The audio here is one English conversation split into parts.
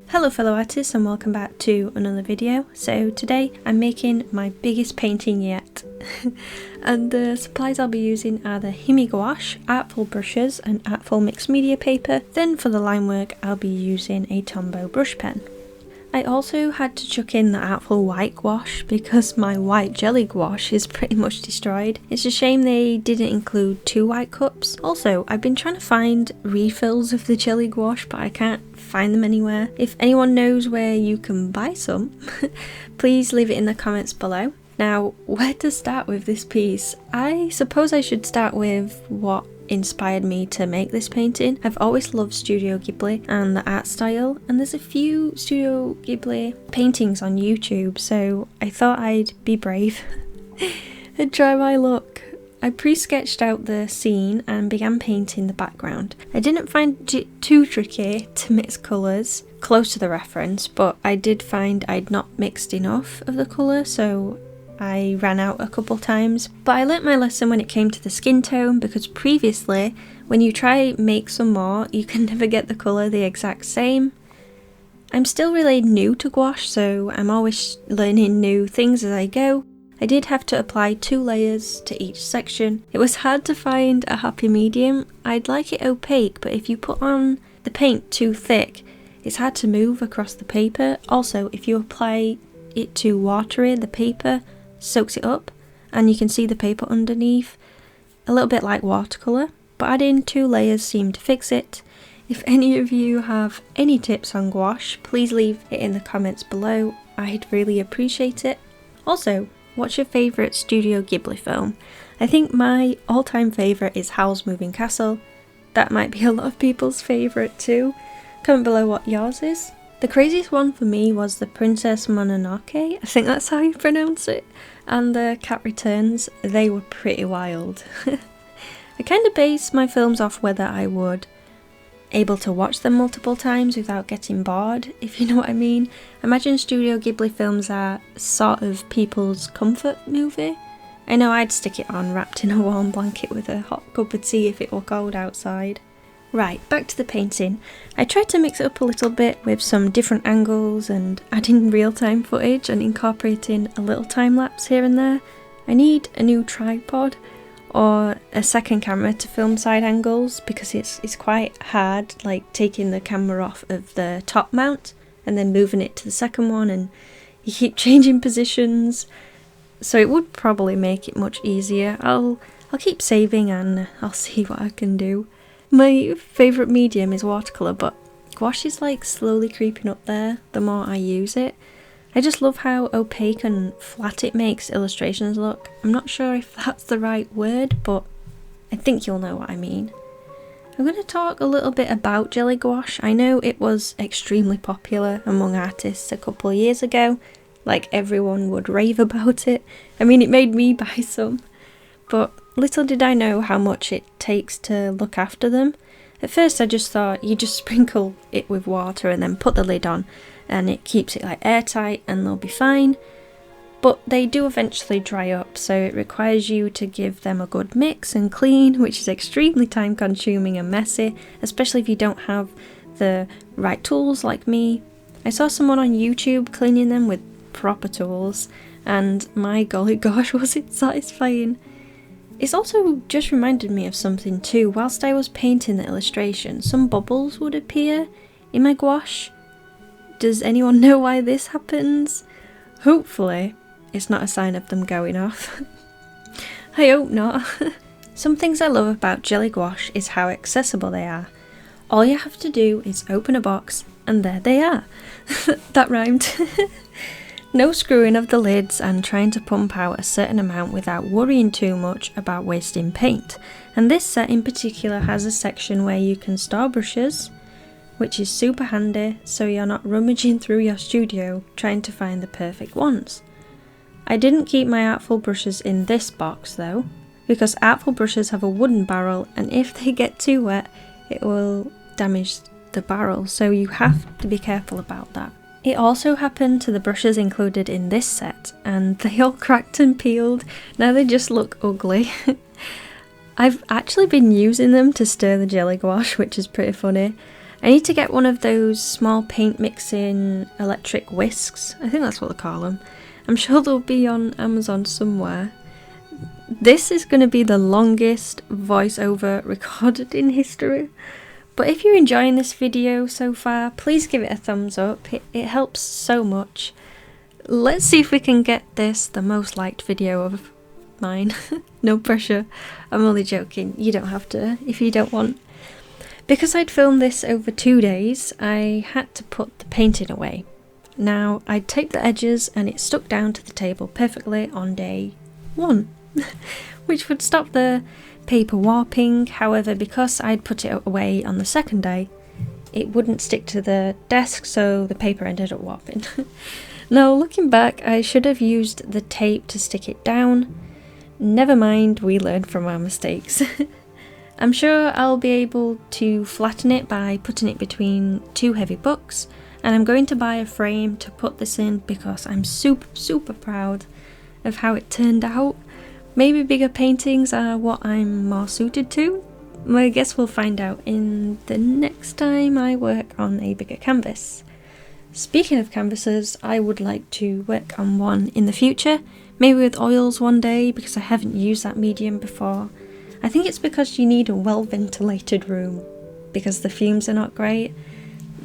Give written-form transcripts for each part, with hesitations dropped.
Hello fellow artists and welcome back to another video. So today I'm making my biggest painting yet and the supplies I'll be using are the Gouache, Artful brushes and Artful mixed media paper. Then for the line work I'll be using a Tombow brush pen. I also had to chuck in the Artful white gouache because my white jelly gouache is pretty much destroyed. It's a shame they didn't include 2 white cups. Also, I've been trying to find refills of the jelly gouache but I can't find them anywhere. If anyone knows where you can buy some, please leave it in the comments below. Now, where to start with this piece? I suppose I should start with what inspired me to make this painting. I've always loved Studio Ghibli and the art style, and there's a few Studio Ghibli paintings on YouTube, so I thought I'd be brave and try my luck. I pre-sketched out the scene and began painting the background. I didn't find it too tricky to mix colours close to the reference, but I did find I'd not mixed enough of the colour, so I ran out a couple times. But I learnt my lesson when it came to the skin tone, because previously when you try make some more you can never get the colour the exact same. I'm still really new to gouache, so I'm always learning new things as I go. I did have to apply 2 layers to each section. It was hard to find a happy medium. I'd like it opaque, but if you put on the paint too thick it's hard to move across the paper. Also, if you apply it too watery, the paper soaks it up and you can see the paper underneath, a little bit like watercolour, but adding 2 layers seemed to fix it. If any of you have any tips on gouache, please leave it in the comments below, I'd really appreciate it. Also, what's your favourite Studio Ghibli film? I think my all-time favourite is Howl's Moving Castle. That might be a lot of people's favourite too. Comment below what yours is. The craziest one for me was the Princess Mononoke, I think that's how you pronounce it, and the Cat Returns. They were pretty wild. I kind of base my films off whether I would able to watch them multiple times without getting bored, if you know what I mean. Imagine Studio Ghibli films are sort of people's comfort movie. I know I'd stick it on wrapped in a warm blanket with a hot cup of tea if it were cold outside. Right, back to the painting. I tried to mix it up a little bit with some different angles and adding real-time footage and incorporating a little time-lapse here and there. I need a new tripod or a second camera to film side angles because it's quite hard, like taking the camera off of the top mount and then moving it to the second one, and you keep changing positions, so it would probably make it much easier. I'll keep saving and I'll see what I can do. My favourite medium is watercolour, but gouache is like slowly creeping up there the more I use it. I just love how opaque and flat it makes illustrations look. I'm not sure if that's the right word, but I think you'll know what I mean. I'm going to talk a little bit about jelly gouache. I know it was extremely popular among artists a couple of years ago, like everyone would rave about it. I mean, it made me buy some, but little did I know how much it takes to look after them. At first I just thought you just sprinkle it with water and then put the lid on and it keeps it like airtight and they'll be fine. But they do eventually dry up, so it requires you to give them a good mix and clean, which is extremely time consuming and messy, especially if you don't have the right tools like me. I saw someone on YouTube cleaning them with proper tools and my golly gosh was it satisfying. It's also just reminded me of something too. Whilst I was painting the illustration, some bubbles would appear in my gouache. Does anyone know why this happens? Hopefully it's not a sign of them going off. I hope not. Some things I love about jelly gouache is how accessible they are. All you have to do is open a box and there they are. That rhymed. No screwing of the lids and trying to pump out a certain amount without worrying too much about wasting paint. And this set in particular has a section where you can store brushes, which is super handy so you're not rummaging through your studio trying to find the perfect ones. I didn't keep my Artful brushes in this box though, because Artful brushes have a wooden barrel and if they get too wet it will damage the barrel, so you have to be careful about that. It also happened to the brushes included in this set and they all cracked and peeled. Now they just look ugly. I've actually been using them to stir the jelly gouache, which is pretty funny. I need to get one of those small paint mixing electric whisks. I think that's what they call them. I'm sure they'll be on Amazon somewhere. This is going to be the longest voiceover recorded in history. But if you're enjoying this video so far, please give it a thumbs up. It helps so much. Let's see if we can get this the most liked video of mine. No pressure. I'm only joking. You don't have to if you don't want. Because I'd filmed this over 2 days, I had to put the painting away. Now, I'd taped the edges and it stuck down to the table perfectly on day 1, which would stop the paper warping. However, because I'd put it away on the second day, it wouldn't stick to the desk, so the paper ended up warping. Now, looking back, I should have used the tape to stick it down. Never mind, we learn from our mistakes. I'm sure I'll be able to flatten it by putting it between 2 heavy books, and I'm going to buy a frame to put this in because I'm super proud of how it turned out. Maybe bigger paintings are what I'm more suited to. I guess we'll find out in the next time I work on a bigger canvas. Speaking of canvases, I would like to work on one in the future, maybe with oils one day because I haven't used that medium before. I think it's because you need a well ventilated room because the fumes are not great.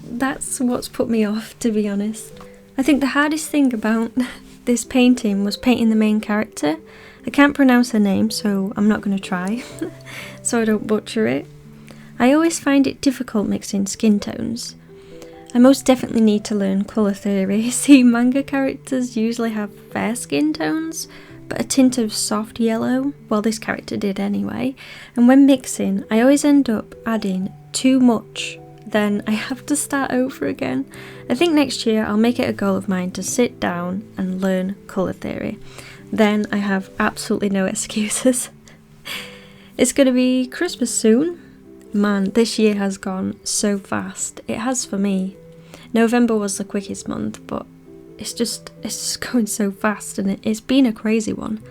That's what's put me off, to be honest. I think the hardest thing about this painting was painting the main character. I can't pronounce her name, so I'm not going to try, so I don't butcher it. I always find it difficult mixing skin tones. I most definitely need to learn colour theory. See, manga characters usually have fair skin tones, but a tint of soft yellow. Well, this character did anyway. And when mixing, I always end up adding too much. Then I have to start over again. I think next year I'll make it a goal of mine to sit down and learn colour theory. Then I have absolutely no excuses. It's going to be Christmas soon. Man, this year has gone so fast. It has for me. November was the quickest month, but it's just going so fast and it's been a crazy one.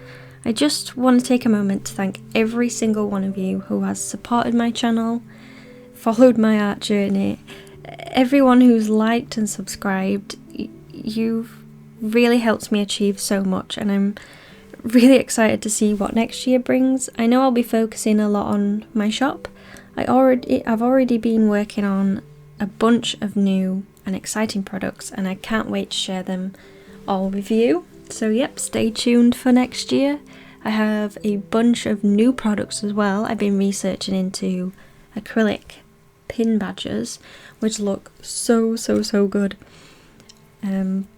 I just want to take a moment to thank every single one of you who has supported my channel, followed my art journey, everyone who's liked and subscribed. You've really helped me achieve so much and I'm really excited to see what next year brings. I know I'll be focusing a lot on my shop. I've already been working on a bunch of new and exciting products and I can't wait to share them all with you. So yep, stay tuned for next year. I have a bunch of new products as well. I've been researching into acrylic pin badges, which look so good.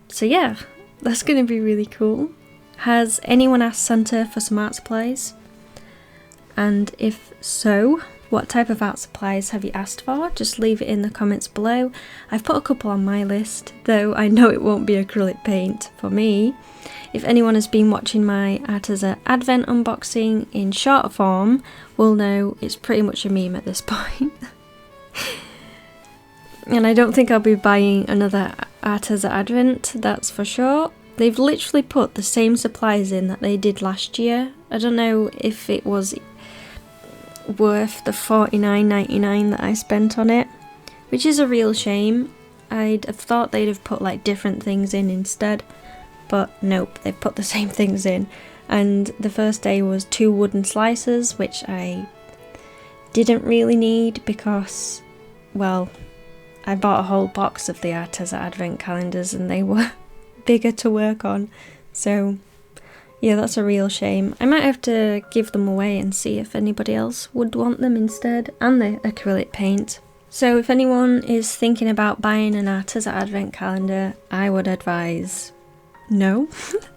So yeah, that's going to be really cool. Has anyone asked Santa for some art supplies? And if so, what type of art supplies have you asked for? Just leave it in the comments below. I've put a couple on my list, though I know it won't be acrylic paint for me. If anyone has been watching my Arteza Advent unboxing in short form, will know it's pretty much a meme at this point. And I don't think I'll be buying another Arteza Advent, that's for sure. They've literally put the same supplies in that they did last year. I don't know if it was worth the $49.99 that I spent on it, which is a real shame. I'd have thought they'd have put like different things in instead, but nope, they've put the same things in. And the first day was 2 wooden slices, which I didn't really need because, well, I bought a whole box of the Arteza Advent calendars and they were bigger to work on, so Yeah, that's a real shame. I might have to give them away and see if anybody else would want them instead, and the acrylic paint. So if anyone is thinking about buying an Arteza advent calendar, I would advise no.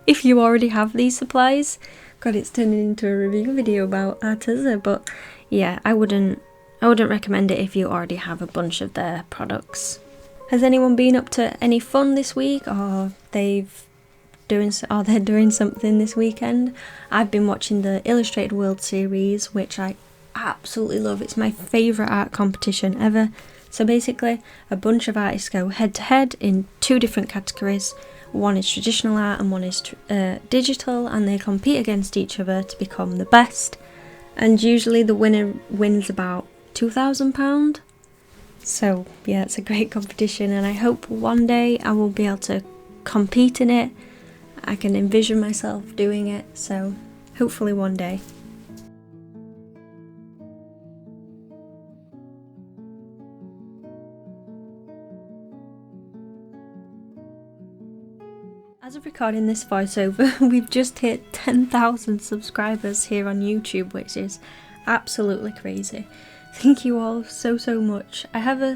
If you already have these supplies. God, it's turning into a review video about Arteza, but yeah, I wouldn't recommend it if you already have a bunch of their products. Has anyone been up to any fun this week, or they're doing something this weekend? I've been watching the Illustrated World Series, which I absolutely love. It's my favourite art competition ever. So basically, a bunch of artists go head to head in 2 different categories. One is traditional art and one is digital, and they compete against each other to become the best. And usually the winner wins about £2,000. So yeah, it's a great competition, and I hope one day I will be able to compete in it. I can envision myself doing it, so hopefully one day. As of recording this voiceover, we've just hit 10,000 subscribers here on YouTube, which is absolutely crazy. Thank you all so much. I have a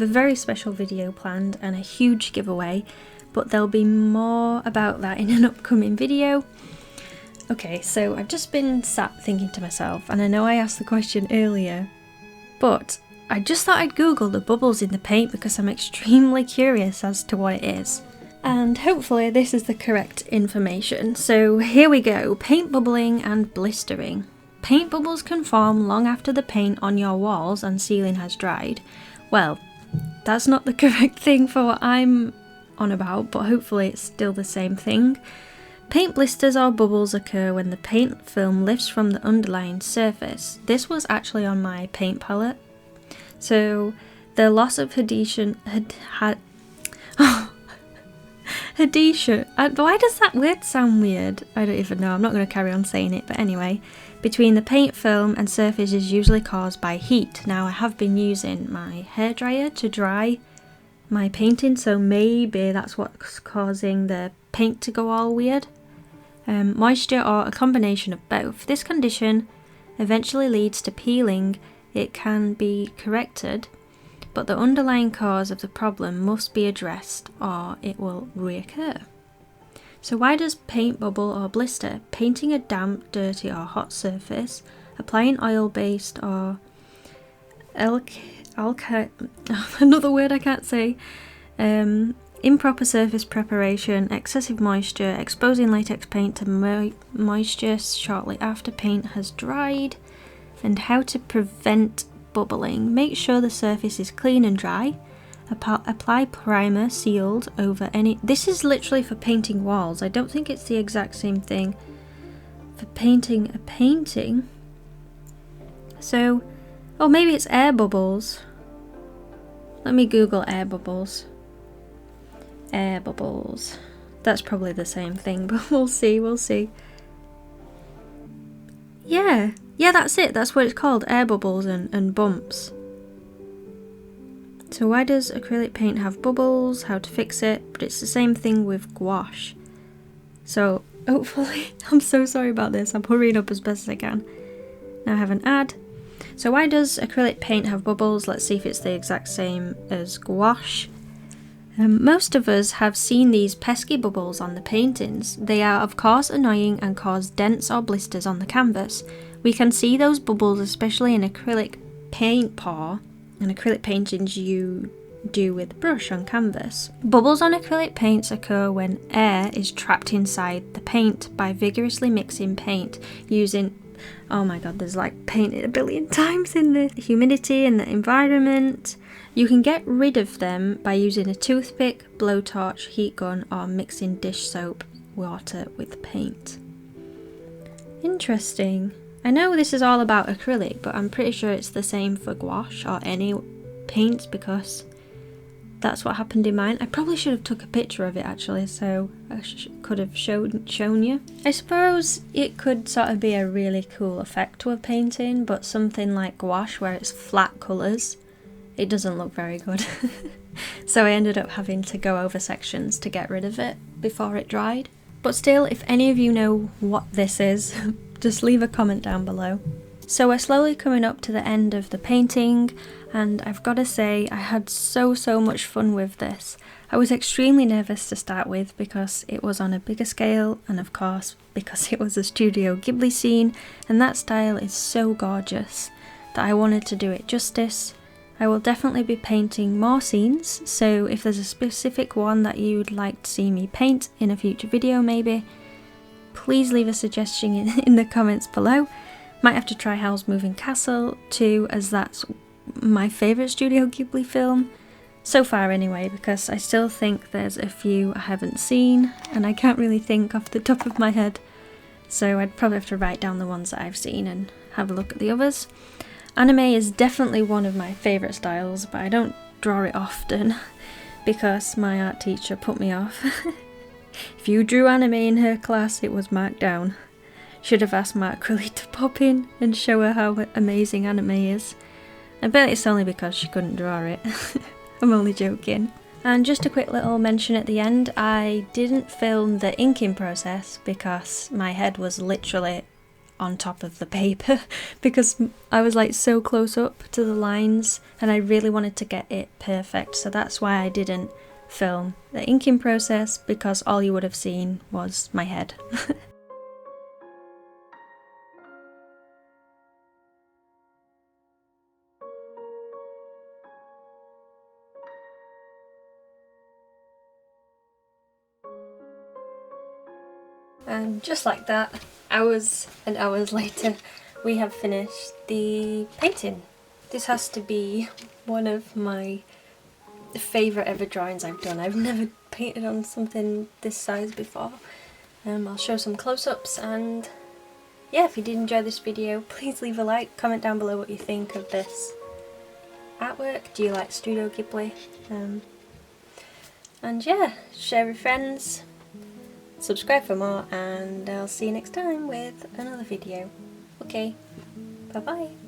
very special video planned and a huge giveaway, but there'll be more about that in an upcoming video. Okay, so I've just been sat thinking to myself, and I know I asked the question earlier, but I just thought I'd Google the bubbles in the paint because I'm extremely curious as to what it is. And hopefully this is the correct information. So here we go, paint bubbling and blistering. Paint bubbles can form long after the paint on your walls and ceiling has dried. Well, that's not the correct thing for what I'm on about, but hopefully it's still the same thing. Paint blisters or bubbles occur when the paint film lifts from the underlying surface. This was actually on my paint palette. So the loss of adhesion why does that word sound weird? I don't even know, I'm not going to carry on saying it, but anyway, between the paint film and surface is usually caused by heat. Now I have been using my hairdryer to dry my painting, so maybe that's what's causing the paint to go all weird. Moisture or a combination of both. This condition eventually leads to peeling. It can be corrected, but the underlying cause of the problem must be addressed or it will reoccur. So why does paint bubble or blister? Painting a damp, dirty or hot surface, applying oil-based or another word I can't say, improper surface preparation, excessive moisture, exposing latex paint to moisture shortly after paint has dried, and how to prevent bubbling. Make sure the surface is clean and dry. Apply primer sealed over any... This is literally for painting walls. I don't think it's the exact same thing for painting a painting. So, oh, maybe it's air bubbles. Let me Google air bubbles. Air bubbles. That's probably the same thing, but we'll see. Yeah, that's it. That's what it's called, air bubbles and bumps. So why does acrylic paint have bubbles? How to fix it? But it's the same thing with gouache. So hopefully, I'm so sorry about this. I'm hurrying up as best as I can. Now I have an ad. So why does acrylic paint have bubbles? Let's see if it's the exact same as gouache. Most of us have seen these pesky bubbles on the paintings. They are of course annoying and cause dents or blisters on the canvas. We can see those bubbles especially in acrylic paint pour and acrylic paintings you do with brush on canvas. Bubbles on acrylic paints occur when air is trapped inside the paint by vigorously mixing paint using, oh my god, there's like painted a billion times in the humidity in the environment. You can get rid of them by using a toothpick, blowtorch, heat gun, or mixing dish soap water with paint. Interesting. I know this is all about acrylic, but I'm pretty sure it's the same for gouache or any paints because that's what happened in mine. I probably should have took a picture of it actually, so I could have shown you. I suppose it could sort of be a really cool effect to a painting, but something like gouache where it's flat colours, it doesn't look very good. So I ended up having to go over sections to get rid of it before it dried. But still, if any of you know what this is, just leave a comment down below. So we're slowly coming up to the end of the painting, and I've got to say I had so much fun with this. I was extremely nervous to start with because it was on a bigger scale, and of course because it was a Studio Ghibli scene, and that style is so gorgeous that I wanted to do it justice. I will definitely be painting more scenes, so if there's a specific one that you'd like to see me paint in a future video maybe, please leave a suggestion in the comments below. Might have to try Howl's Moving Castle too, as that's my favourite Studio Ghibli film. So far anyway, because I still think there's a few I haven't seen, and I can't really think off the top of my head. So I'd probably have to write down the ones that I've seen and have a look at the others. Anime is definitely one of my favourite styles, but I don't draw it often, because my art teacher put me off. If you drew anime in her class, it was marked down. Should have asked Mark really to pop in and show her how amazing anime is. I bet it's only because she couldn't draw it. I'm only joking. And just a quick little mention at the end, I didn't film the inking process because my head was literally on top of the paper because I was like so close up to the lines and I really wanted to get it perfect, so that's why I didn't film the inking process, because all you would have seen was my head. And just like that, hours and hours later, we have finished the painting. This has to be one of my favourite ever drawings I've done. I've never painted on something this size before. I'll show some close-ups, and yeah, if you did enjoy this video, please leave a like, comment down below what you think of this artwork. Do you like Studio Ghibli? And yeah, share with friends. Subscribe for more, and I'll see you next time with another video. Okay, bye bye.